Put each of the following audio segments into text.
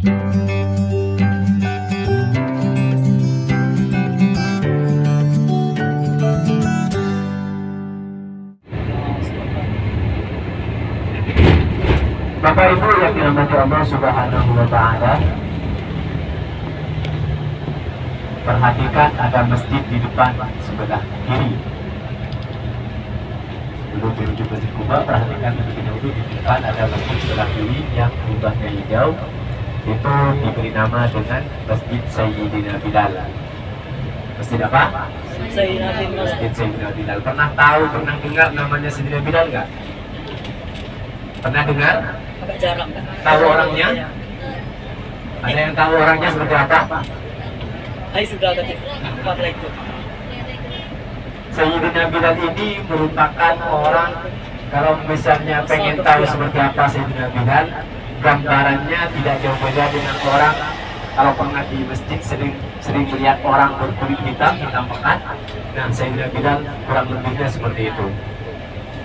Bapak Ibu yang dirahmati Allah Subhanahu wa Ta'ala, perhatikan ada masjid di depan sebelah kiri. Sebelum menuju Masjid Kuba, perhatikan terlebih dahulu di depan ada masjid sebelah kiri yang berubahnya hijau. Itu diberi nama dengan Masjid Sayyidina Bilal. Masjid apa? Masjid Sayyidina Bilal. Pernah tahu, pernah dengar namanya Sayyidina Bilal nggak? Pernah dengar? Agak jarang. Tahu orangnya? Ada yang tahu orangnya seperti apa? Hai sudah tadi. Pada itu. Sayyidina Bilal ini merupakan orang, kalau misalnya pengen tahu seperti apa Sayyidina Bilal, gambarannya tidak jauh beda dengan orang kalau pernah di masjid sering melihat orang berkulit hitam pekat. Nah, Sayyidina Bilal kurang lebihnya seperti itu.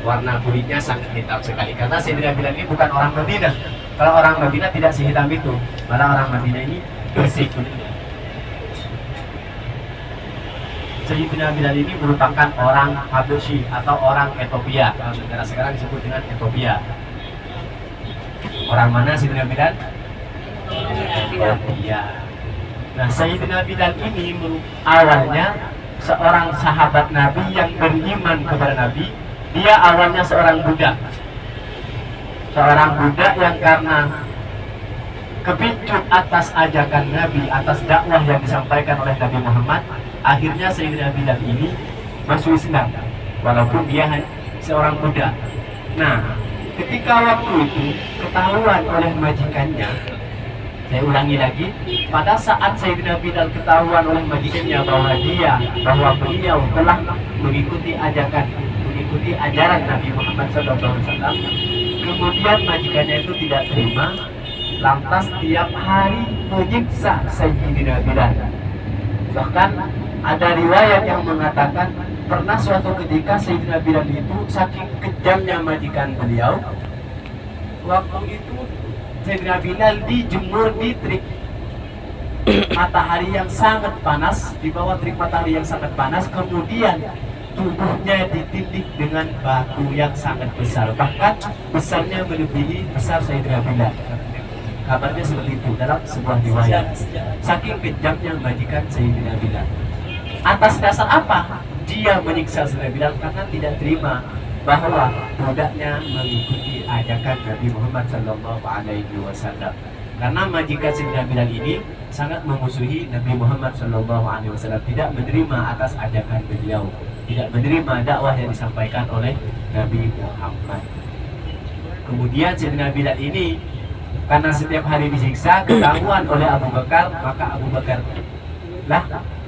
Warna kulitnya sangat hitam sekali karena Sayyidina Bilal ini bukan orang Madinah. Kalau orang Madinah tidak sehitam itu, malah orang Madinah ini bersih kulitnya. Sayyidina Bilal ini merupakan orang Habsyi atau orang Ethiopia. Kalau negara sekarang disebut dengan Ethiopia. Orang mana Sayyidina Bilal? Ethiopia. Nah, Sayyidina Bilal ini awalnya seorang sahabat Nabi yang beriman kepada Nabi. Dia awalnya seorang budak. Seorang budak yang karena kepincut atas ajakan Nabi, atas dakwah yang disampaikan oleh Nabi Muhammad, akhirnya Sayyidina Bilal ini masuk Islam walaupun dia seorang budak. Nah, ketika waktu itu ketahuan oleh majikannya, saya ulangi lagi, pada saat Sayyidina Bilal ketahuan oleh majikannya bahwa beliau telah mengikuti ajaran Nabi Muhammad SAW, kemudian majikannya itu tidak terima, lantas tiap hari menyiksa Sayyidina Bilal. Bahkan ada riwayat yang mengatakan pernah suatu ketika Sayyidina Bilal itu saking kejamnya majikan beliau, waktu itu Sayyidina Bilal dijemur di terik matahari yang sangat panas, di bawah terik matahari yang sangat panas, kemudian tubuhnya ditindik dengan batu yang sangat besar, bahkan besarnya melebihi besar Sayyidina Bilal. Kabarnya seperti itu dalam sebuah riwayat. Saking kejamnya majikan Sayyidina Bilal. Atas dasar apa dia menyiksa Sayyidina Bilal? Karena tidak terima bahwa budaknya mengikuti ajakan Nabi Muhammad SAW. Karena majikan Sayyidina Bilal ini sangat memusuhi Nabi Muhammad SAW, tidak menerima atas ajakan beliau, tidak menerima dakwah yang disampaikan oleh Nabi Muhammad. Kemudian Sayyidina Bilal ini karena setiap hari disiksa, ketahuan oleh Abu Bakar, maka Abu Bakar lah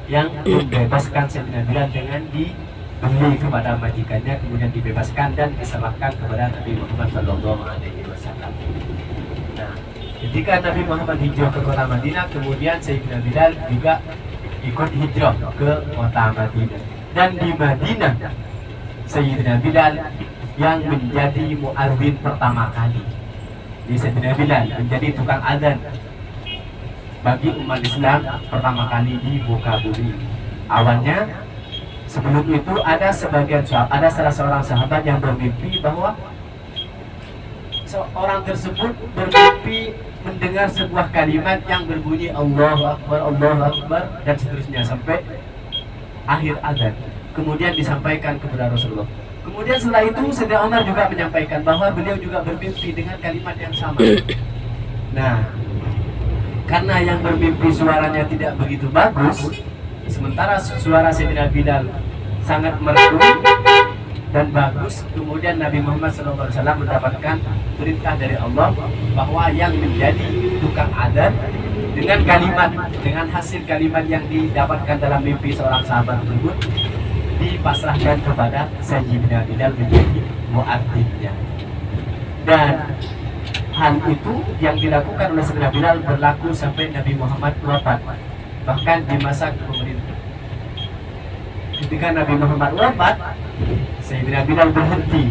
yang membebaskan Sayyidina Bilal dengan dibeli kepada majikannya, kemudian dibebaskan dan diserahkan kepada Nabi Muhammad SAW. Nah, ketika Nabi Muhammad hijrah ke kota Madinah, kemudian Sayyidina Bilal juga ikut hijrah ke kota Madinah. Dan di Madinah, Sayyidina Bilal yang menjadi muadzin pertama kali. Di Sayyidina Bilal menjadi tukang adzan bagi umat Islam pertama kali di muka bumi. Awalnya, sebelum itu ada salah seorang sahabat yang bermimpi bahwa seorang tersebut bermimpi mendengar sebuah kalimat yang berbunyi Allahu Akbar dan seterusnya sampai akhir adzan. Kemudian disampaikan kepada Rasulullah. Kemudian setelah itu Sayyidina Umar juga menyampaikan bahwa beliau juga bermimpi dengan kalimat yang sama. Nah, karena yang bermimpi suaranya tidak begitu bagus, sementara suara Sayyidina Bilal sangat merdu dan bagus, kemudian Nabi Muhammad SAW mendapatkan perintah dari Allah bahwa yang menjadi tukang adzan dengan hasil kalimat yang didapatkan dalam mimpi seorang sahabat tersebut dipasrahkan kepada Sayyidina Bilal menjadi muadzinnya. Dan hal itu yang dilakukan oleh Sayyidina Bilal berlaku sampai Nabi Muhammad wafat. Bahkan di masa kepemerintahan, ketika Nabi Muhammad wafat, Sayyidina Bilal berhenti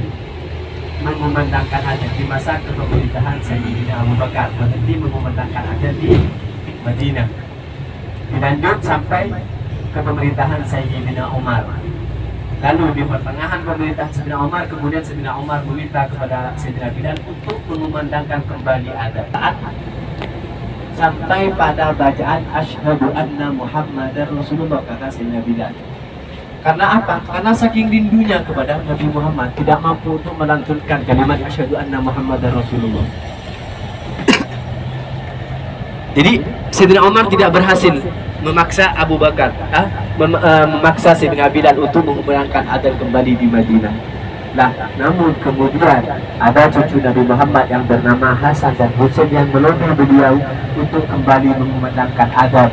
mengumandangkan adzan di masa kepemerintahan Sayyidina Abu Bakar, berhenti mengumandangkan adzan di Madinah. Dilanjut sampai kepemerintahan Sayyidina Umar. Lalu di pertengahan pemerintahan Sayyidina Umar, kemudian Sayyidina Umar meminta kepada Sayyidina Bilal untuk mengumandangkan kembali adzan sampai pada bacaan asyhadu anna Muhammadar Rasulullah, kata Sayyidina Bilal. Karena apa? Karena saking rindunya kepada Nabi Muhammad, tidak mampu untuk melantunkan kalimat asyhadu anna Muhammadar Rasulullah. Jadi Sayyidina Umar tidak berhasil memaksa Abu Bakar, memaksa Sayyidina Bilal untuk mengumandangkan adzan kembali di Madinah. Nah, namun kemudian ada cucu Nabi Muhammad yang bernama Hasan dan Husain yang melobi beliau untuk kembali mengumandangkan adzan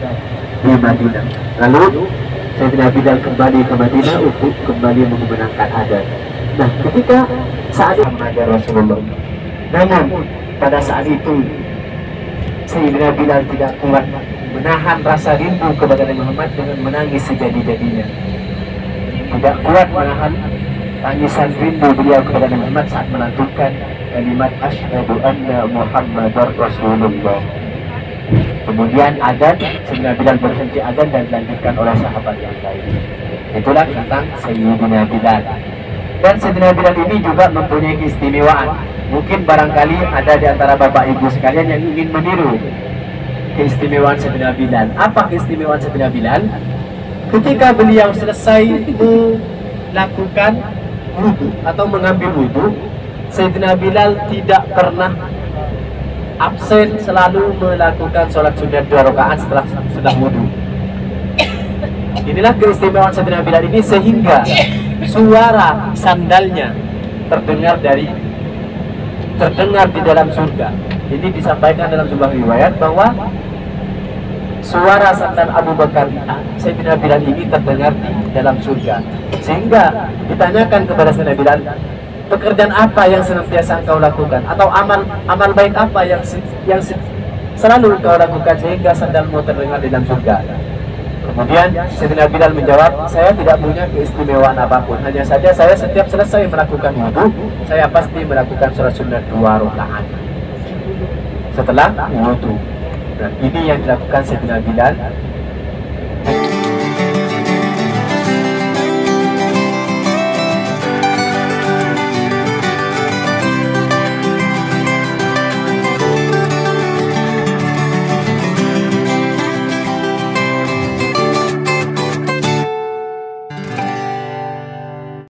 di Madinah. Lalu Sayyidina Bilal kembali ke Madinah untuk kembali mengumandangkan adzan. Nah, ketika saat Muhammad Rasulullah, namun pada saat itu Sayyidina Bilal tidak kuat menahan rasa rindu kepada Nabi Muhammad dengan menangis sejadi-jadinya. Tidak kuat menahan tangisan rindu beliau kepada Nabi Muhammad saat melantunkan kalimat asyhadu anna Muhammadar Rasulullah. Kemudian adzan, Sayyidina Bilal berhenti adzan dan dilanjutkan oleh sahabat yang lain. Itulah tentang Sayyidina Bilal. Dan Sayyidina Bilal ini juga mempunyai keistimewaan. Mungkin barangkali ada di antara bapak ibu sekalian yang ingin meniru keistimewaan Sayyidina Bilal. Apa keistimewaan Sayyidina Bilal? Ketika beliau selesai melakukan wudu atau mengambil wudu, Sayyidina Bilal tidak pernah absen, selalu melakukan sholat sunat 2 rakaat setelah wudu. Inilah keistimewaan Sayyidina Bilal ini, sehingga suara sandalnya terdengar di dalam surga. Ini disampaikan dalam sebuah riwayat bahwa suara sandal Abu Bakar Sayyidina Bilal ini terdengar di dalam surga. Sehingga ditanyakan kepada Sayyidina Bilal, pekerjaan apa yang senantiasa engkau lakukan, atau amal baik apa yang selalu engkau lakukan sehingga sandalmu terdengar di dalam surga? Kemudian Sayyidina Bilal menjawab, saya tidak punya keistimewaan apapun, hanya saja saya setiap selesai melakukan wudu, saya pasti melakukan sholat sunat 2 rakaat setelah wudu. Dan ini yang dilakukan Sayyidina Bilal